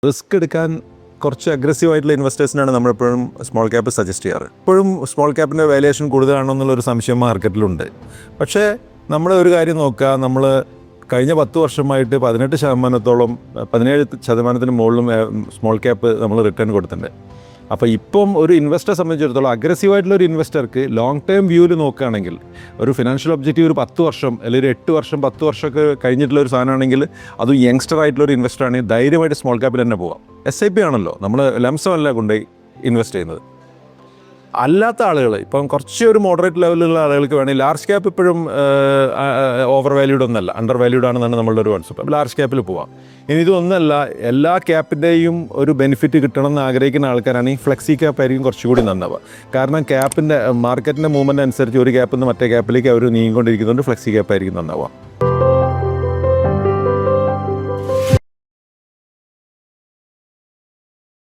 Risk എടുക്കാൻ കുറച്ച് അഗ്രസീവായിട്ടുള്ള ഇൻവെസ്റ്റേഴ്സിനാണ് നമ്മളെപ്പോഴും സ്മോൾ ക്യാപ്പ് സജസ്റ്റ് ചെയ്യാറ്. ഇപ്പോഴും സ്മോൾ ക്യാപ്പിൻ്റെ വാല്യുവേഷൻ കൂടുതലാണോ എന്നുള്ളൊരു സംശയം മാർക്കറ്റിലുണ്ട്. പക്ഷേ നമ്മൾ ഒരു കാര്യം നോക്കുക, നമ്മൾ കഴിഞ്ഞ 10 വർഷമായിട്ട് 17% മുകളിലും സ്മോൾ ക്യാപ്പ് നമ്മൾ റിട്ടേൺ കൊടുത്തിട്ടുണ്ട്. അപ്പോൾ ഇപ്പം ഒരു ഇൻവെസ്റ്ററെ സംബന്ധിച്ചിടത്തോളം അഗ്രസീവായിട്ടുള്ള ഒരു ഇൻവെസ്റ്റർക്ക് ലോങ് ടേം വ്യൂവിൽ നോക്കുകയാണെങ്കിൽ ഒരു ഫിനാൻഷ്യൽ ഒബ്ജക്റ്റീവ് ഒരു 10 വർഷം അല്ലെങ്കിൽ 8 വർഷം 10 വർഷമൊക്കെ കഴിഞ്ഞിട്ടുള്ള ഒരു സാധനമാണെങ്കിൽ അത് യങ്സ്റ്റർ ആയിട്ടുള്ള ഒരു ഇൻവെസ്റ്റർ ആണെങ്കിൽ ധൈര്യമായിട്ട് സ്മോൾ ക്യാപ്പിൽ തന്നെ പോകാം. SIP ആണല്ലോ, നമ്മൾ ലംസം അല്ല കൊണ്ടുപോയി ഇൻവെസ്റ്റ് ചെയ്യുന്നത്. അല്ലാത്ത ആളുകൾ ഇപ്പം കുറച്ച് ഒരു മോഡറേറ്റ് ലെവലിലുള്ള ആളുകൾക്ക് വേണമെങ്കിൽ ലാർജ് ക്യാപ്പ് ഇപ്പോഴും ഓവർ വാല്യൂഡ് ഒന്നല്ല, അണ്ടർ വാല്യൂഡ് ആണെന്നാണ് നമ്മളുടെ ഒരു കോൺസെപ്റ്റ്. അപ്പോൾ ലാർജ് ക്യാപ്പിൽ പോവാം. ഇനി ഇതൊന്നല്ല, എല്ലാ ക്യാപ്പിൻ്റെയും ഒരു ബെനിഫിറ്റ് കിട്ടണം എന്ന് ആഗ്രഹിക്കുന്ന ആൾക്കാരാണെങ്കിൽ ഫ്ലെക്സി ക്യാപ്പ് ആയിരിക്കും കുറച്ചുകൂടി നന്നാവുക. കാരണം ക്യാപ്പിൻ്റെ മാർക്കറ്റിൻ്റെ മൂവ്മെൻറ്റ് അനുസരിച്ച് ഒരു ക്യാപ്പിൽ നിന്ന് മറ്റേ ക്യാപ്പിലേക്ക് അവർ നീങ്ങിക്കൊണ്ടിരിക്കുന്നതുകൊണ്ട് ഫ്ലെക്സി ക്യാപ്പ് ആയിരിക്കും നന്നാവുക.